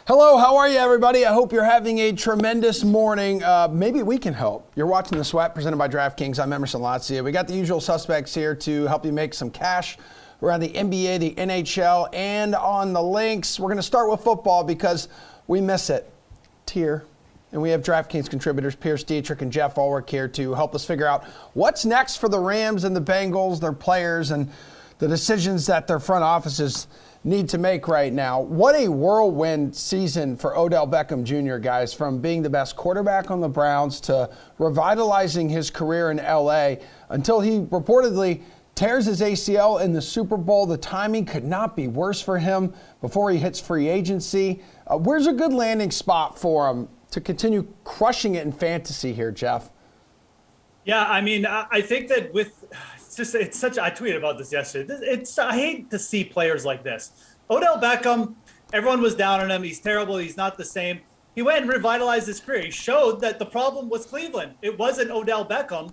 Hello, how are you, everybody? I hope you're having a tremendous morning. Maybe we can help. You're watching The Sweat, presented by DraftKings. I'm Emerson Lotzia. We got the usual suspects here to help you make some cash around the NBA, the NHL, and on the links. We're going to start with football because we miss it. Tier. And we have DraftKings contributors Pierce Dietrich and Jeff Ulrich here to help us figure out what's next for the Rams and the Bengals, their players, and the decisions that their front offices need to make right now. What a whirlwind season for Odell Beckham Jr., guys, from being the best quarterback on the Browns to revitalizing his career in LA until he reportedly tears his ACL in the Super Bowl. The timing could not be worse for him before he hits free agency. Where's a good landing spot for him to continue crushing it in fantasy here, Jeff? Yeah, I mean, I think that I tweeted about this yesterday. I hate to see players like this. Odell Beckham, everyone was down on him. He's terrible. He's not the same. He went and revitalized his career. He showed that the problem was Cleveland. It wasn't Odell Beckham.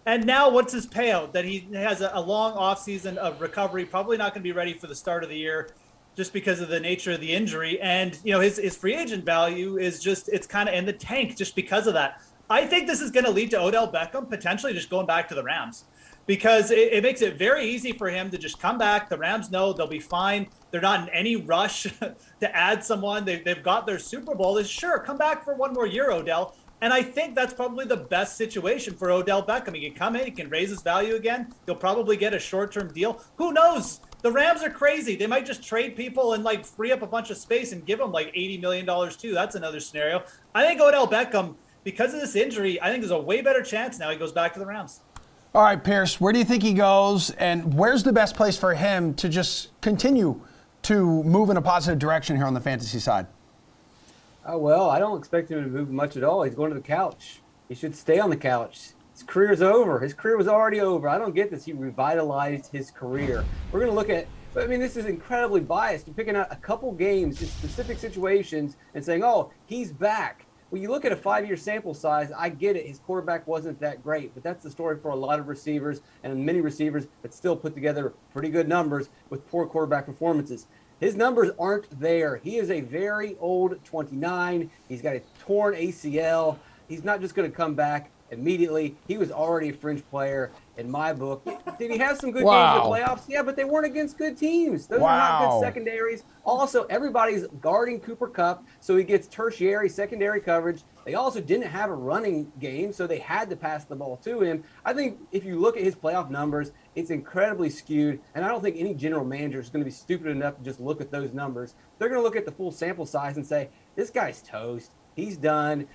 And now what's his payout? That he has a long offseason of recovery, probably not going to be ready for the start of the year just because of the nature of the injury. And, you know, his free agent value is it's kind of in the tank just because of that. I think this is going to lead to Odell Beckham potentially just going back to the Rams, because it makes it very easy for him to just come back. The Rams know they'll be fine. They're not in any rush to add someone. They've got their Super Bowl. Sure, come back for one more year, Odell. And I think that's probably the best situation for Odell Beckham. He can come in, he can raise his value again. He'll probably get a short-term deal. Who knows? The Rams are crazy. They might just trade people and like free up a bunch of space and give him like $80 million too. That's another scenario. I think Odell Beckham, because of this injury, I think there's a way better chance now he goes back to the Rams. All right, Pierce, where do you think he goes, and where's the best place for him to just continue to move in a positive direction here on the fantasy side? Well, I don't expect him to move much at all. He's going to the couch. He should stay on the couch. His career's over. His career was already over. I don't get this. He revitalized his career. We're going to look at, I mean, this is incredibly biased. You're picking out a couple games in specific situations and saying, oh, he's back. When you look at a 5-year sample size, I get it. His quarterback wasn't that great, but that's the story for a lot of receivers and many receivers that still put together pretty good numbers with poor quarterback performances. His numbers aren't there. He is a very old 29. He's got a torn ACL. He's not just going to come back immediately. He was already a fringe player in my book. Did he have some good games in the playoffs? Yeah, but they weren't against good teams. Those are not good secondaries. Also, everybody's guarding Cooper Kupp, so he gets tertiary, secondary coverage. They also didn't have a running game, so they had to pass the ball to him. I think if you look at his playoff numbers, it's incredibly skewed, and I don't think any general manager is going to be stupid enough to just look at those numbers. They're going to look at the full sample size and say, this guy's toast. He's done.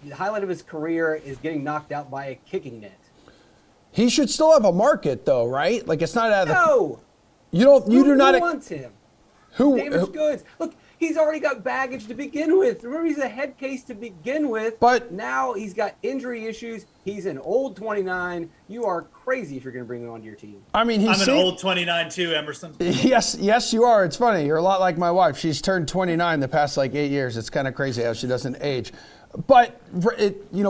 The highlight of his career is getting knocked out by a kicking net. He should still have a market, though, right? Like, it's not out of the... No! You do not... Who wants him? Damaged goods. Look, he's already got baggage to begin with. Remember, he's a head case to begin with. But now he's got injury issues. He's an old 29. You are crazy if you're going to bring him onto your team. I mean, I'm an old 29 too, Emerson. Yes, you are. It's funny. You're a lot like my wife. She's turned 29 the past 8 years. It's kind of crazy how she doesn't age. But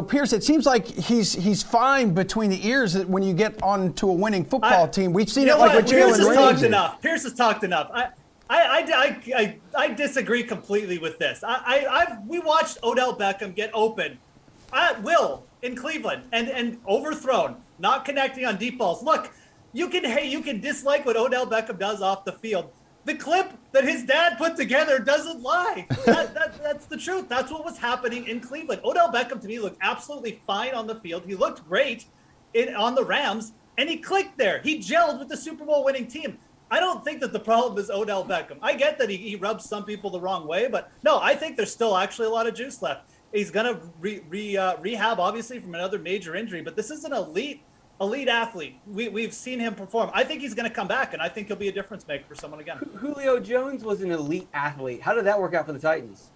Pierce, it seems like he's fine between the ears when you get onto a winning football team. We've seen it like with Jalen Ramsey. Pierce has talked enough. I disagree completely with this. We watched Odell Beckham get open at will in Cleveland and overthrown, not connecting on deep balls. Look, you can dislike what Odell Beckham does off the field. The clip that his dad put together doesn't lie. That's the truth. That's what was happening in Cleveland. Odell Beckham, to me, looked absolutely fine on the field. He looked great on the Rams, and he clicked there. He gelled with the Super Bowl winning team. I don't think that the problem is Odell Beckham. I get that he rubs some people the wrong way, but no, I think there's still actually a lot of juice left. He's going to rehab, obviously, from another major injury, but this is an elite athlete. We've seen him perform. I think he's going to come back, and I think he'll be a difference maker for someone again. Julio Jones was an elite athlete. How did that work out for the Titans?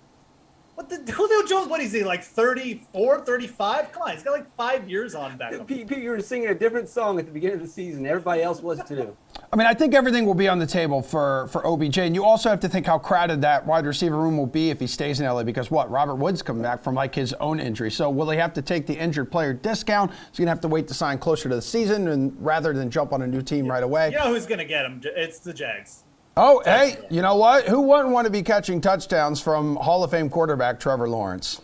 Julio Jones, what is he, like 34, 35? Come on, he's got like 5 years on back. Pete, you were singing a different song at the beginning of the season. Everybody else was too. I mean, I think everything will be on the table for OBJ. And you also have to think how crowded that wide receiver room will be if he stays in LA, because Robert Woods coming back from his own injury. So will he have to take the injured player discount? He's going to have to wait to sign closer to the season rather than jump on a new team right away. You know who's going to get him? It's the Jags. Oh, hey, you know what? Who wouldn't want to be catching touchdowns from Hall of Fame quarterback Trevor Lawrence?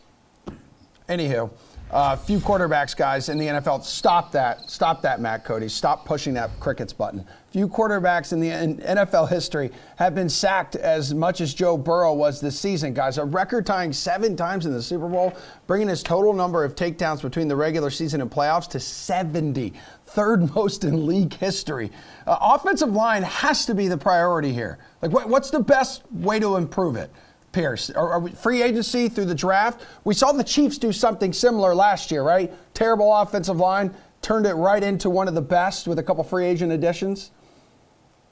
Anywho, a few quarterbacks, guys, in the NFL. Stop that, Matt Cody. Stop pushing that crickets button. Few quarterbacks in the NFL history have been sacked as much as Joe Burrow was this season, guys. A record-tying 7 times in the Super Bowl, bringing his total number of takedowns between the regular season and playoffs to 70. Third most in league history. Offensive line has to be the priority here. Like, what's the best way to improve it? Pierce, are we free agency through the draft? We saw the Chiefs do something similar last year, right? Terrible offensive line, turned it right into one of the best with a couple free agent additions.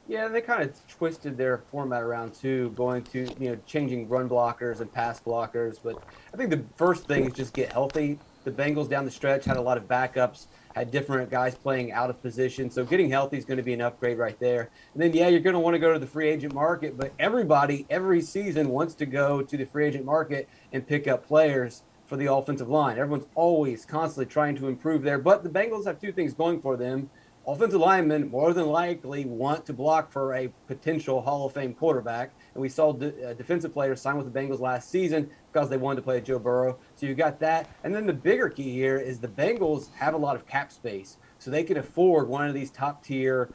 Yeah, they kind of twisted their format around too, going to, changing run blockers and pass blockers. But I think the first thing is just get healthy. The Bengals down the stretch had a lot of backups, had different guys playing out of position. So getting healthy is going to be an upgrade right there. And then, you're going to want to go to the free agent market, but everybody every season wants to go to the free agent market and pick up players for the offensive line. Everyone's always constantly trying to improve there. But the Bengals have 2 things going for them. Offensive linemen more than likely want to block for a potential Hall of Fame quarterback. And we saw defensive players sign with the Bengals last season because they wanted to play Joe Burrow. So you got that. And then the bigger key here is the Bengals have a lot of cap space. So they can afford one of these top-tier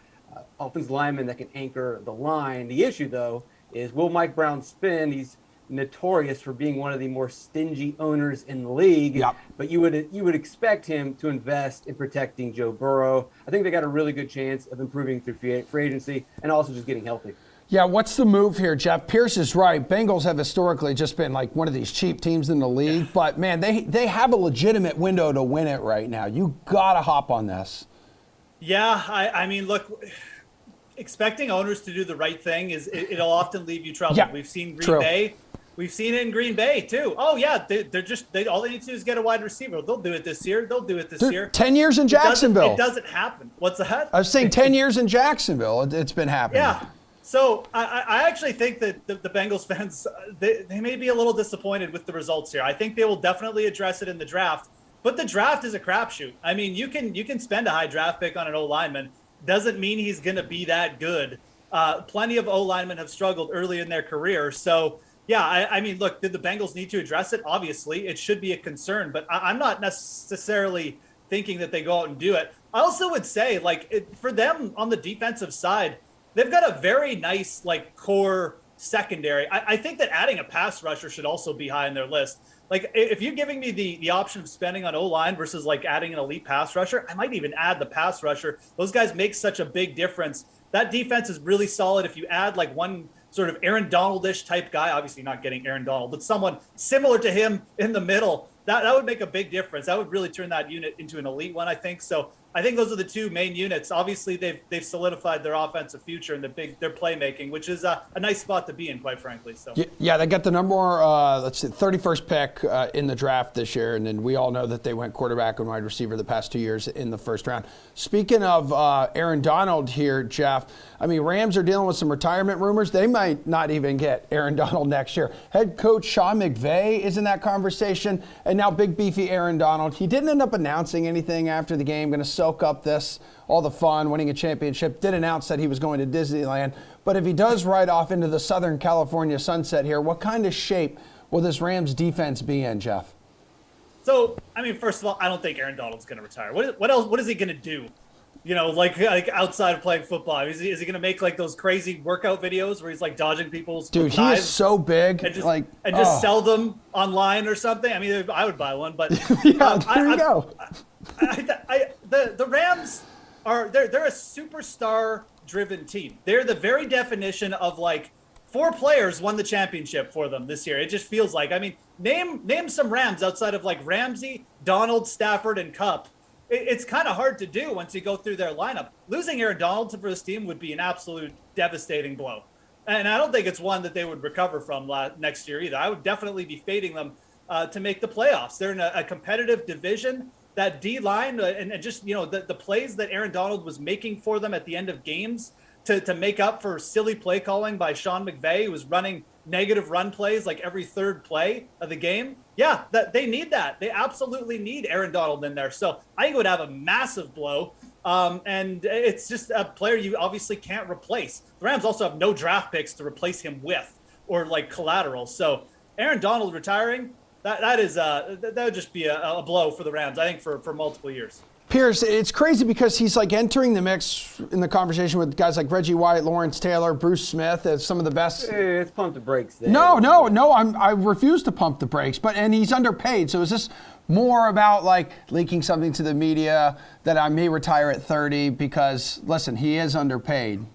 offensive linemen that can anchor the line. The issue, though, is will Mike Brown spend? He's notorious for being one of the more stingy owners in the league. Yep. But you would expect him to invest in protecting Joe Burrow. I think they got a really good chance of improving through free agency and also just getting healthy. Yeah, what's the move here, Jeff? Pierce is right. Bengals have historically just been like one of these cheap teams in the league. But, man, they have a legitimate window to win it right now. You got to hop on this. Yeah, I mean, look, expecting owners to do the right thing it'll often leave you trouble. Yeah, We've seen true. Green Bay. We've seen it in Green Bay, too. Oh, yeah, all they need to do is get a wide receiver. They'll do it this year. They'll do it this year. 10 years in Jacksonville. It doesn't happen. What's that? I was saying 10 years in Jacksonville. It's been happening. Yeah. So I actually think that the Bengals fans, they may be a little disappointed with the results here. I think they will definitely address it in the draft. But the draft is a crapshoot. I mean, you can spend a high draft pick on an O-lineman. Doesn't mean he's going to be that good. Plenty of O-linemen have struggled early in their career. So, yeah, I mean, look, did the Bengals need to address it? Obviously, it should be a concern. But I'm not necessarily thinking that they go out and do it. I also would say, for them on the defensive side, they've got a very nice, core secondary. I think that adding a pass rusher should also be high on their list. If you're giving me the option of spending on O-line versus, adding an elite pass rusher, I might even add the pass rusher. Those guys make such a big difference. That defense is really solid. If you add, one sort of Aaron Donald-ish type guy, obviously not getting Aaron Donald, but someone similar to him in the middle, that would make a big difference. That would really turn that unit into an elite one, I think. So I think those are the 2 main units. Obviously, they've solidified their offensive future and their playmaking, which is a nice spot to be in, quite frankly. So yeah, they got the number 31st pick in the draft this year, and then we all know that they went quarterback and wide receiver the past 2 years in the first round. Speaking of Aaron Donald here, Jeff, I mean, Rams are dealing with some retirement rumors. They might not even get Aaron Donald next year. Head coach Sean McVay is in that conversation, and now big beefy Aaron Donald. He didn't end up announcing anything after the game. Going to soak up all the fun, winning a championship. Did announce that he was going to Disneyland. But if he does ride off into the Southern California sunset here, what kind of shape will this Rams defense be in, Jeff? So, I mean, first of all, I don't think Aaron Donald's going to retire. What else? What is he going to do? Like outside of playing football, is he going to make those crazy workout videos where he's dodging people's dude? He is so big, and just sell them online or something. I mean, I would buy one, but yeah, there you go. The Rams they're a superstar-driven team. They're the very definition of 4 players won the championship for them this year. It just feels like. I mean, name some Rams outside of Ramsey, Donald, Stafford, and Kupp. It's kind of hard to do once you go through their lineup. Losing Aaron Donald for this team would be an absolute devastating blow. And I don't think it's one that they would recover from next year either. I would definitely be fading them to make the playoffs. They're in a competitive division. That D-line and just, the plays that Aaron Donald was making for them at the end of games to make up for silly play calling by Sean McVay, who was running negative run plays every third play of the game. They need that. They absolutely need Aaron Donald in there. So I think it would have a massive blow. And it's just a player you obviously can't replace. The Rams also have no draft picks to replace him with, or like collateral. So Aaron Donald retiring, that would just be a blow for the Rams, I think, for multiple years. Pierce, it's crazy because he's like entering the mix in the conversation with guys like Reggie White, Lawrence Taylor, Bruce Smith as some of the best. Hey, let's pump the brakes there. No, I refuse to pump the brakes. And he's underpaid. So is this more about like leaking something to the media that I may retire at 30 because, listen, he is underpaid?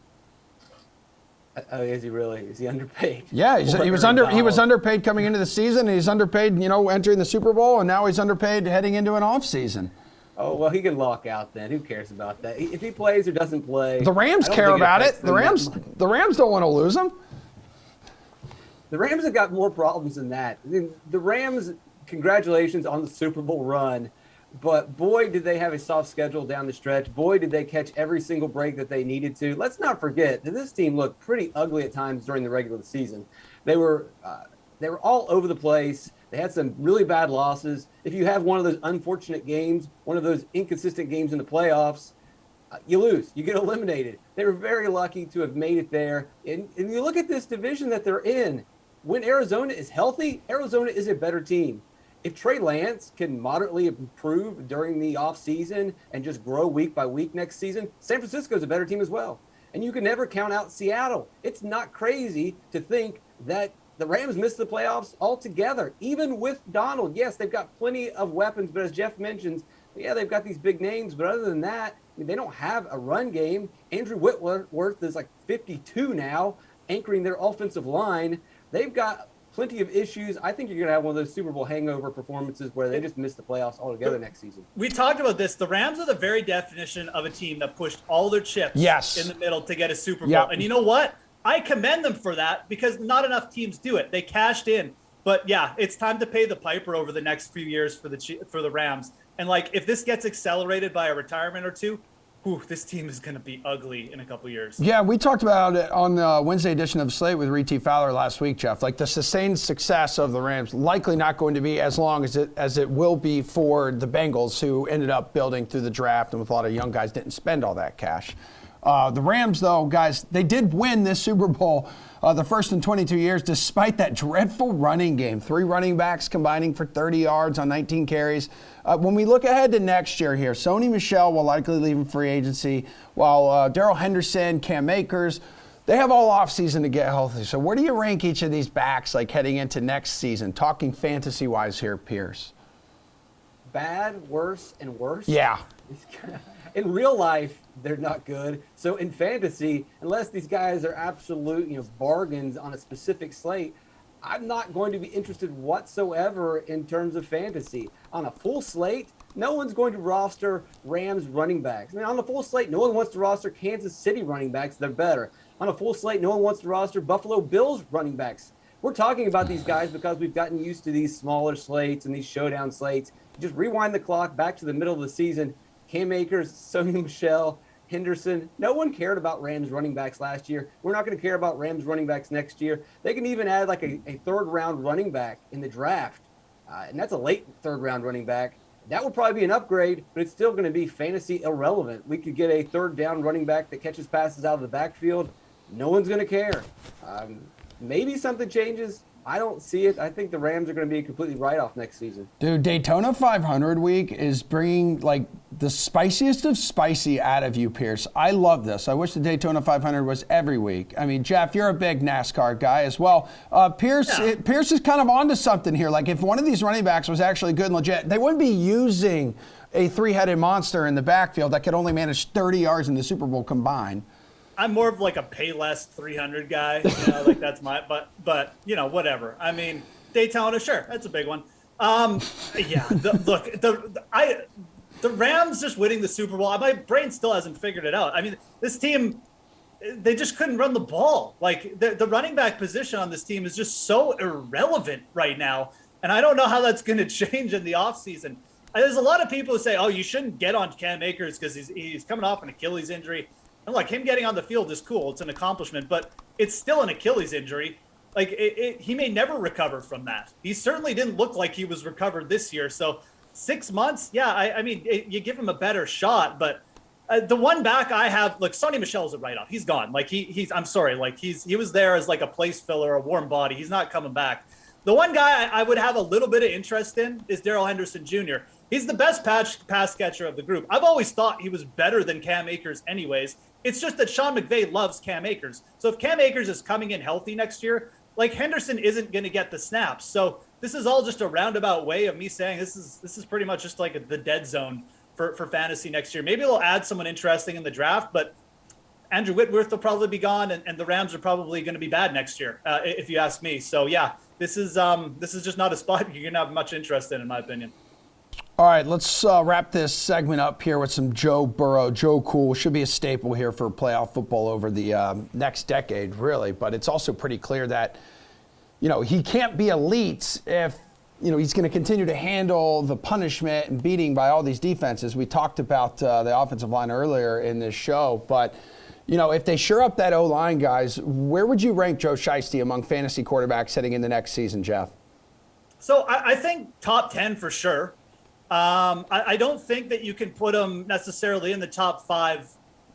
Oh, is he really? Is he underpaid? Yeah, he was underpaid coming into the season. And he's underpaid, entering the Super Bowl, and now he's underpaid heading into an off season. Oh, well, he can lock out then. Who cares about that? If he plays or doesn't play. The Rams care about it. The Rams don't want to lose him. The Rams have got more problems than that. I mean, the Rams, congratulations on the Super Bowl run, but boy, did they have a soft schedule down the stretch. Boy, did they catch every single break that they needed to. Let's not forget that this team looked pretty ugly at times during the regular season. They were all over the place. They had some really bad losses. If you have one of those unfortunate games, one of those inconsistent games in the playoffs, you lose. You get eliminated. They were very lucky to have made it there. And you look at this division that they're in. When Arizona is healthy, Arizona is a better team. If Trey Lance can moderately improve during the offseason and just grow week by week next season, San Francisco is a better team as well. And you can never count out Seattle. It's not crazy to think that the Rams missed the playoffs altogether, even with Donald. Yes, they've got plenty of weapons, but as Jeff mentions, yeah, they've got these big names. But other than that, they don't have a run game. Andrew Whitworth is like 52 now, anchoring their offensive line. They've got plenty of issues. I think you're going to have one of those Super Bowl hangover performances where they just miss the playoffs altogether next season. We talked about this. The Rams are the very definition of a team that pushed all their chips in the middle to get a Super Bowl. Yep. And you know what? I commend them for that because not enough teams do it. They cashed in. But yeah, it's time to pay the piper over the next few years for the Rams. And like, if this gets accelerated by a retirement or two, this team is going to be ugly in a couple years. Yeah, we talked about it on the Wednesday edition of Slate with Reed Fowler last week, Jeff. Like the sustained success of the Rams likely not going to be as long as it will be for the Bengals, who ended up building through the draft and with a lot of young guys didn't spend all that cash. The Rams, though, guys, they did win this Super Bowl, the first in 22 years, despite that dreadful running game. 3 running backs combining for 30 yards on 19 carries. When we look ahead to next year here, Sony Michel will likely leave in free agency, while Daryl Henderson, Cam Akers, they have all offseason to get healthy. So where do you rank each of these backs like heading into next season? Talking fantasy-wise here, Pierce. Bad, worse, and worse? Yeah. In real life, they're not good. So in fantasy, unless these guys are absolute, bargains on a specific slate, I'm not going to be interested whatsoever in terms of fantasy. On a full slate, no one's going to roster Rams running backs. I mean, on a full slate, no one wants to roster Kansas City running backs. They're better. On a full slate, no one wants to roster Buffalo Bills running backs. We're talking about these guys because we've gotten used to these smaller slates and these showdown slates. Just rewind the clock back to the middle of the season. Cam Akers, Sony Michel, Henderson. No one cared about Rams running backs last year. We're not going to care about Rams running backs next year. They can even add like a third-round running back in the draft, and that's a late third-round running back. That would probably be an upgrade, but it's still going to be fantasy irrelevant. We could get a third-down running back that catches passes out of the backfield. No one's going to care. Maybe something changes. I don't see it. I think the Rams are going to be a completely write-off next season. Dude, Daytona 500 week is bringing like the spiciest of spicy out of you, Pierce. I love this. I wish the Daytona 500 was every week. I mean, Jeff, you're a big NASCAR guy as well. Pierce is kind of onto something here. Like if one of these running backs was actually good and legit, they wouldn't be using a 3-headed monster in the backfield that could only manage 30 yards in the Super Bowl combined. I'm more of like a pay less 300 guy, like that's my, but whatever. I mean, Daytona, sure, that's a big one. The Rams just winning the Super Bowl, my brain still hasn't figured it out. I mean, this team, they just couldn't run the ball. Like the running back position on this team is just so irrelevant right now. And I don't know how that's going to change in the offseason. There's a lot of people who say, oh, you shouldn't get on Cam Akers because he's coming off an Achilles injury. And like him getting on the field is cool. It's an accomplishment, but it's still an Achilles injury. Like he may never recover from that. He certainly didn't look like he was recovered this year. So 6 months, yeah, I mean, you give him a better shot, but The one back I have, look, Sonny Michel's a write-off. He's gone. Like he's I'm sorry, like he was there as like a place filler, a warm body. He's not coming back. The one guy I would have a little bit of interest in is Daryl Henderson Jr. He's the best pass catcher of the group. I've always thought he was better than Cam Akers anyways. It's just that Sean McVay loves Cam Akers. So if Cam Akers is coming in healthy next year, like Henderson isn't going to get the snaps. So this is all just a roundabout way of me saying this is pretty much just like the dead zone for fantasy next year. Maybe they'll add someone interesting in the draft, but Andrew Whitworth will probably be gone, and the Rams are probably going to be bad next year, if you ask me. So yeah, this is just not a spot you're going to have much interest in my opinion. All right, let's wrap this segment up here with some Joe Burrow. Joe Cool should be a staple here for playoff football over the next decade, really. But it's also pretty clear that, he can't be elite if, he's going to continue to handle the punishment and beating by all these defenses. We talked about the offensive line earlier in this show. But, if they shore up that O-line, guys, where would you rank Joe Shiesty among fantasy quarterbacks heading into next season, Jeff? So I think top 10 for sure. I don't think that you can put him necessarily in the top 5.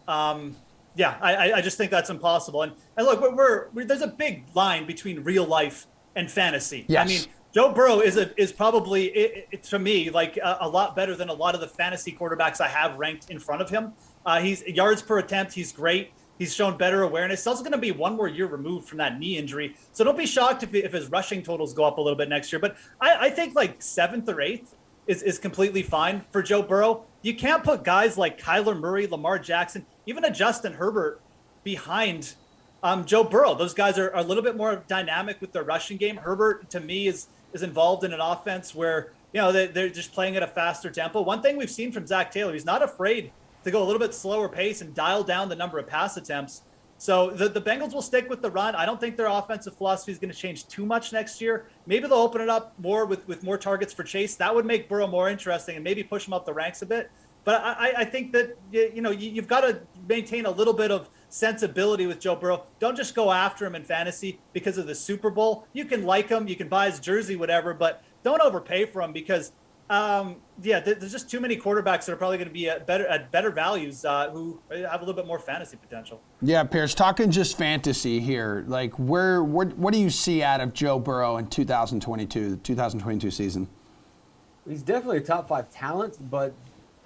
I just think that's impossible. And look, there's a big line between real life and fantasy. Yes. I mean, Joe Burrow is probably, to me, like a lot better than a lot of the fantasy quarterbacks I have ranked in front of him. He's yards per attempt. He's great. He's shown better awareness. He's also going to be one more year removed from that knee injury. So don't be shocked if his rushing totals go up a little bit next year. But I think like 7th or 8th is completely fine for Joe Burrow. You can't put guys like Kyler Murray, Lamar Jackson, even a Justin Herbert behind Joe Burrow. Those guys are a little bit more dynamic with their rushing game. Herbert, to me, is involved in an offense where, they're just playing at a faster tempo. One thing we've seen from Zach Taylor, he's not afraid to go a little bit slower pace and dial down the number of pass attempts. So the Bengals will stick with the run. I don't think their offensive philosophy is going to change too much next year. Maybe they'll open it up more with more targets for Chase. That would make Burrow more interesting and maybe push him up the ranks a bit. But I think that, you've got to maintain a little bit of sensibility with Joe Burrow. Don't just go after him in fantasy because of the Super Bowl. You can like him, you can buy his jersey, whatever, but don't overpay for him because, there's just too many quarterbacks that are probably going to be at better values who have a little bit more fantasy potential. Yeah, Pierce, talking just fantasy here, like what do you see out of Joe Burrow in 2022 season? He's definitely a top 5 talent, but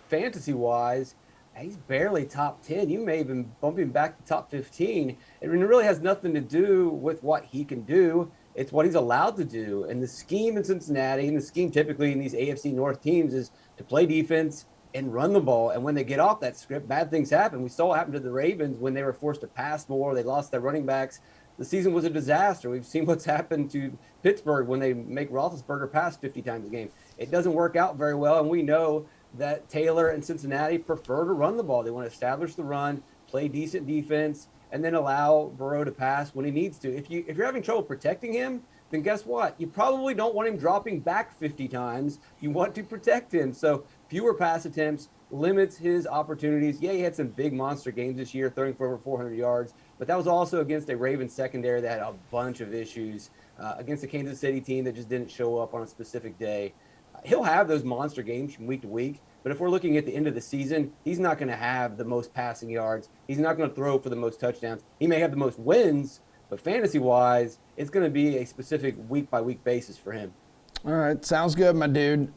fantasy-wise, he's barely top 10. You may even bump him back to top 15. It really has nothing to do with what he can do. It's what he's allowed to do. And the scheme in Cincinnati, and the scheme typically in these AFC North teams, is to play defense and run the ball. And when they get off that script, bad things happen. We saw what happened to the Ravens when they were forced to pass more. They lost their running backs. The season was a disaster. We've seen what's happened to Pittsburgh when they make Roethlisberger pass 50 times a game. It doesn't work out very well, and we know that Taylor and Cincinnati prefer to run the ball. They want to establish the run, play decent defense, and then allow Burrow to pass when he needs to. If you're having trouble protecting him, then guess what? You probably don't want him dropping back 50 times. You want to protect him. So fewer pass attempts limits his opportunities. Yeah, he had some big monster games this year, throwing for over 400 yards, but that was also against a Ravens secondary that had a bunch of issues, against a Kansas City team that just didn't show up on a specific day. He'll have those monster games from week to week, but if we're looking at the end of the season, he's not going to have the most passing yards. He's not going to throw for the most touchdowns. He may have the most wins, but fantasy-wise, it's going to be a specific week-by-week basis for him. All right, sounds good, my dude.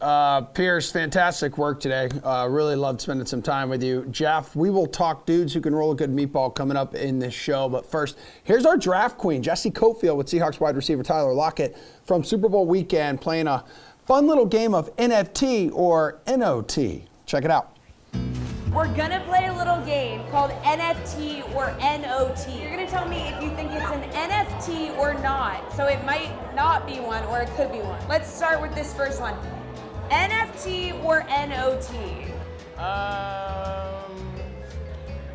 Pierce, fantastic work today. Really loved spending some time with you. Jeff, we will talk dudes who can roll a good meatball coming up in this show. But first, here's our draft queen, Jessie Cofield, with Seahawks wide receiver Tyler Lockett from Super Bowl weekend, playing a fun little game of NFT or NOT. Check it out. We're gonna play a little game called NFT or NOT. You're gonna tell me if you think it's an NFT or not. So it might not be one or it could be one. Let's start with this first one. NFT or NOT?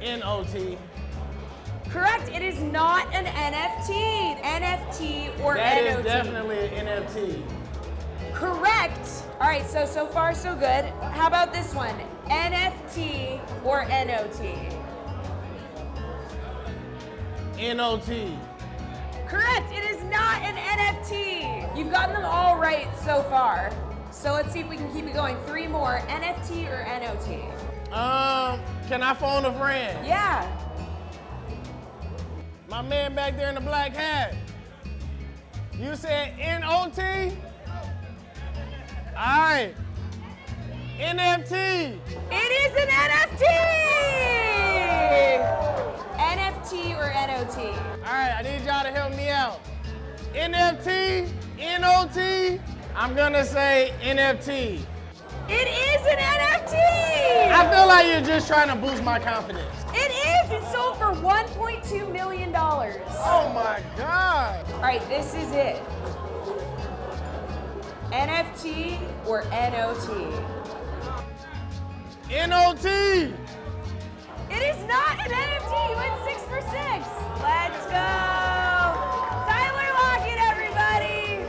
NOT. Correct, it is not an NFT. NFT or That NOT. is definitely an NFT. Correct. All right, so far so good. How about this one? NFT or NOT? NOT. Correct, it is not an NFT. You've gotten them all right so far. So let's see if we can keep it going. 3 more, NFT or NOT? Can I phone a friend? Yeah. My man back there in the black hat. You said NOT? All right. NFT. It is an NFT! NFT or NOT? All right, I need y'all to help me out. NFT, NOT, I'm gonna say NFT. It is an NFT! I feel like you're just trying to boost my confidence. It is! It sold for $1.2 million. Oh my God. All right, this is it. NFT or NOT? NOT. It is not an NFT. You went 6 for 6. Let's go. Tyler Lockett, everybody.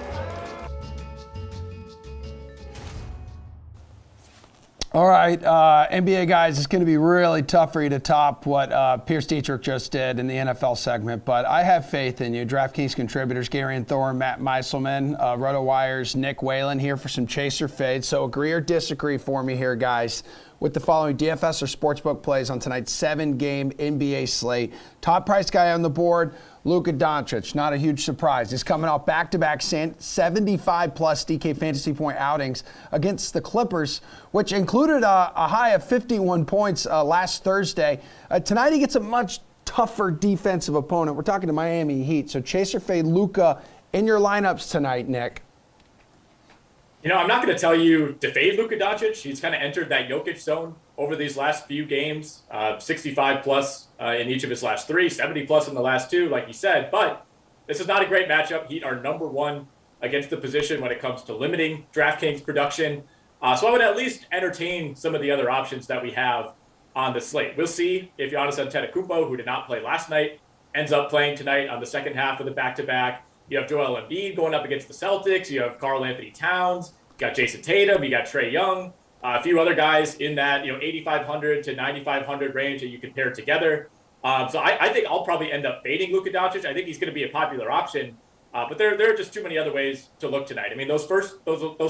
All right, NBA guys, it's going to be really tough for you to top what Pierce Dietrich just did in the NFL segment, but I have faith in you. DraftKings contributors Gary and Thorne, Matt Meiselman, RotoWire's Nick Whalen here for some chaser fades. So agree or disagree for me here, guys, with the following DFS or sportsbook plays on tonight's 7-game NBA slate. Top price guy on the board, Luka Doncic. Not a huge surprise. He's coming off back-to-back 75-plus DK fantasy point outings against the Clippers, which included a high of 51 points last Thursday. Tonight he gets a much tougher defensive opponent. We're talking to Miami Heat. So chaser fade Luka in your lineups tonight, Nick. You know, I'm not going to tell you to fade Luka Doncic. He's kind of entered that Jokic zone over these last few games, 65-plus in each of his last 3, 70-plus in the last 2, like you said. But this is not a great matchup. Heat are number 1 against the position when it comes to limiting DraftKings production. So I would at least entertain some of the other options that we have on the slate. We'll see if Giannis Antetokounmpo, who did not play last night, ends up playing tonight on the second half of the back-to-back. You have Joel Embiid going up against the Celtics. You have Karl Anthony Towns. You got Jason Tatum. You got Trae Young. A few other guys in that 8,500 to 9,500 range that you can pair together. So I think I'll probably end up fading Luka Doncic. I think he's going to be a popular option. But there are just too many other ways to look tonight. I mean, those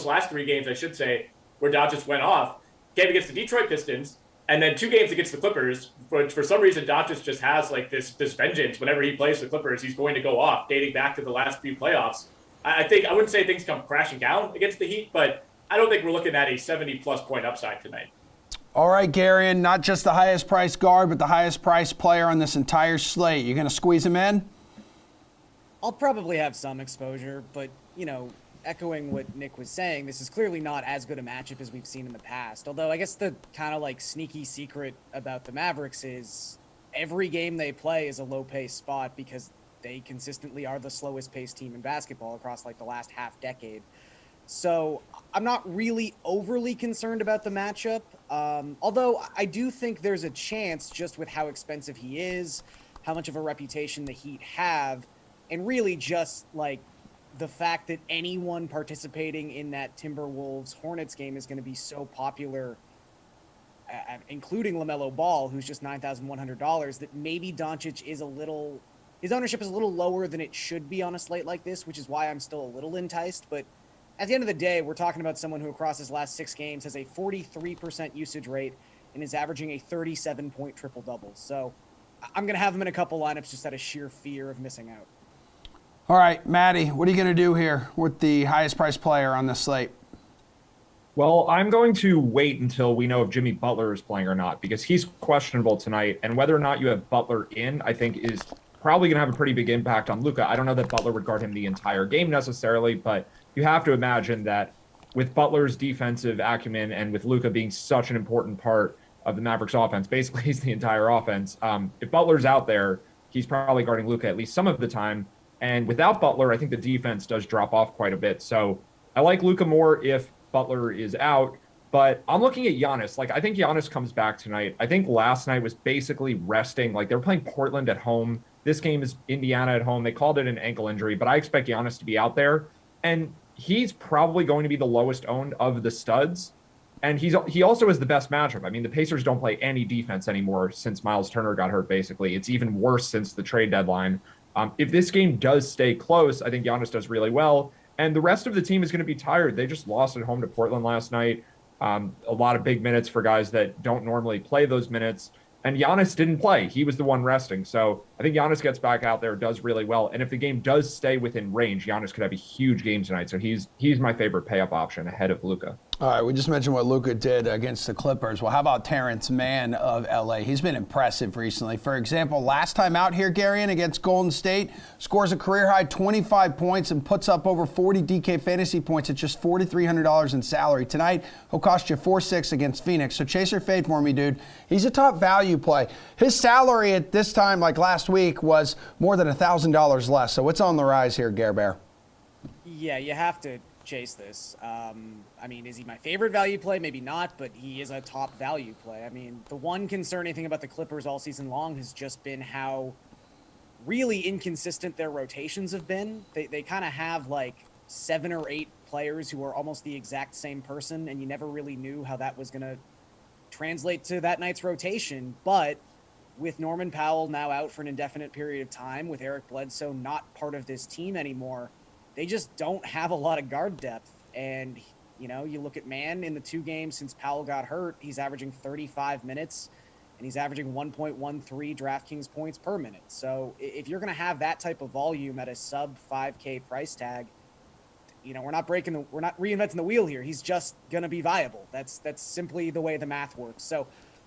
last 3 games, I should say, where Doncic went off, game against the Detroit Pistons, and then 2 games against the Clippers, which for some reason Doncic just has like this vengeance. Whenever he plays the Clippers, he's going to go off, dating back to the last few playoffs. I wouldn't say things come crashing down against the Heat, but I don't think we're looking at a 70-plus point upside tonight. All right, Garion, not just the highest priced guard, but the highest priced player on this entire slate. You going to squeeze him in? I'll probably have some exposure, but, echoing what Nick was saying, this is clearly not as good a matchup as we've seen in the past. Although I guess the kind of like sneaky secret about the Mavericks is every game they play is a low-paced spot because they consistently are the slowest paced team in basketball across like the last half decade. So I'm not really overly concerned about the matchup. Although I do think there's a chance just with how expensive he is, how much of a reputation the Heat have, and really just like the fact that anyone participating in that Timberwolves Hornets game is going to be so popular, including LaMelo Ball, who's just $9,100, that maybe Doncic is his ownership is a little lower than it should be on a slate like this, which is why I'm still a little enticed. But at the end of the day, we're talking about someone who across his last 6 games has a 43% usage rate and is averaging a 37-point triple-double. So I'm going to have him in a couple lineups just out of sheer fear of missing out. All right, Maddie, what are you going to do here with the highest priced player on this slate? Well, I'm going to wait until we know if Jimmy Butler is playing or not, because he's questionable tonight. And whether or not you have Butler in, I think is probably going to have a pretty big impact on Luka. I don't know that Butler would guard him the entire game necessarily, but you have to imagine that with Butler's defensive acumen and with Luka being such an important part of the Mavericks offense, basically he's the entire offense. If Butler's out there, he's probably guarding Luka at least some of the time. And without Butler, I think the defense does drop off quite a bit. So I like Luka more if Butler is out. But I'm looking at Giannis. Like, I think Giannis comes back tonight. I think last night was basically resting. Like, they were playing Portland at home. This game is Indiana at home. They called it an ankle injury, but I expect Giannis to be out there. And he's probably going to be the lowest owned of the studs. And he also is the best matchup. I mean, the Pacers don't play any defense anymore since Miles Turner got hurt, basically. It's even worse since the trade deadline. If this game does stay close, I think Giannis does really well. And the rest of the team is going to be tired. They just lost at home to Portland last night. A lot of big minutes for guys that don't normally play those minutes. And Giannis didn't play. He was the one resting. So I think Giannis gets back out there, does really well. And if the game does stay within range, Giannis could have a huge game tonight. So he's my favorite pay-up option ahead of Luka. All right, we just mentioned what Luka did against the Clippers. Well, how about Terence Mann of LA? He's been impressive recently. For example, last time out here, Garion, against Golden State, scores a career-high 25 points and puts up over 40 DK fantasy points at just $4,300 in salary. Tonight, he'll cost you 4-6 against Phoenix. So chase or fade for me, dude. He's a top value play. His salary at this time, like last week, was more than $1,000 less. So it's on the rise here, Gare Bear. Yeah, you have to chase this. I mean, is he my favorite value play? Maybe not, but he is a top value play. I mean, the one concerning thing about the Clippers all season long has just been how really inconsistent their rotations have been. They kind of have like 7 or 8 players who are almost the exact same person, and you never really knew how that was going to translate to that night's rotation. But with Norman Powell now out for an indefinite period of time, with Eric Bledsoe not part of this team anymore, they just don't have a lot of guard depth. And, you know, you look at Mann in the 2 games since Powell got hurt, he's averaging 35 minutes and he's averaging 1.13 DraftKings points per minute. So if you're going to have that type of volume at a sub 5K price tag, you know, we're not reinventing the wheel here. He's just going to be viable. That's simply the way the math works. So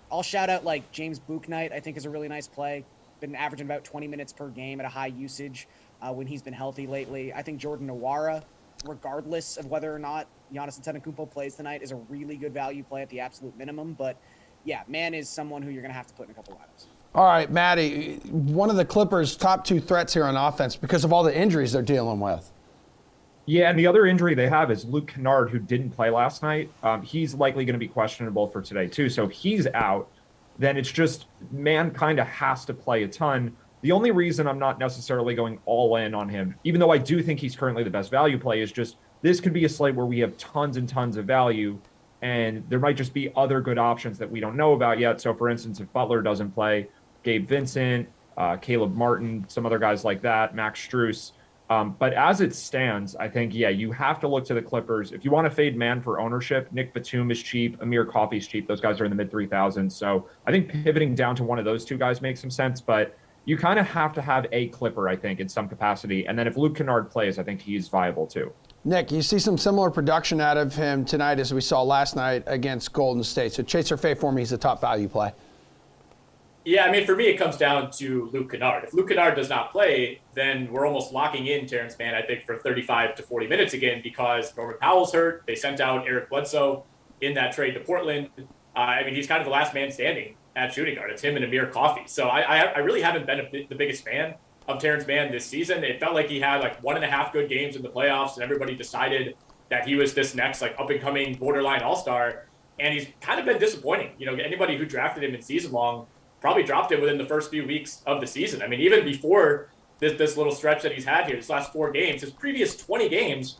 I'll shout out like James Bouknight, I think is a really nice play. Been averaging about 20 minutes per game at a high usage when he's been healthy lately. I think Jordan Nwora, regardless of whether or not Giannis Antetokounmpo plays tonight, is a really good value play at the absolute minimum. But yeah, Mann is someone who you're going to have to put in a couple lineups. All right, Matty, one of the Clippers' top 2 threats here on offense because of all the injuries they're dealing with. Yeah, and the other injury they have is Luke Kennard, who didn't play last night. He's likely going to be questionable for today, too. So if he's out, then it's just Mann kind of has to play a ton. The only reason I'm not necessarily going all in on him, even though I do think he's currently the best value play, is just this could be a slate where we have tons and tons of value, and there might just be other good options that we don't know about yet. So, for instance, if Butler doesn't play, Gabe Vincent, Caleb Martin, some other guys like that, Max Strus. But as it stands, I think, yeah, you have to look to the Clippers. If you want to fade Mann for ownership, Nick Batum is cheap, Amir Coffey's cheap. Those guys are in the mid-3,000s. So I think pivoting down to one of those 2 guys makes some sense. But you kind of have to have a Clipper, I think, in some capacity. And then if Luke Kennard plays, I think he's viable too. Nick, you see some similar production out of him tonight as we saw last night against Golden State. So chase or fade for me, he's a top value play. Yeah, I mean, for me, it comes down to Luke Kennard. If Luke Kennard does not play, then we're almost locking in Terence Mann, I think, for 35 to 40 minutes again because Norman Powell's hurt. They sent out Eric Bledsoe in that trade to Portland. I mean, he's kind of the last man standing at shooting guard. It's him and Amir Coffey. So I really haven't been the biggest fan of Terence Mann this season. It felt like he had like 1.5 good games in the playoffs, and everybody decided that he was this next like up-and-coming borderline all-star. And he's kind of been disappointing. You know, anybody who drafted him in season long probably dropped him within the first few weeks of the season. I mean, even before this little stretch that he's had here, his last 4 games, his previous 20 games,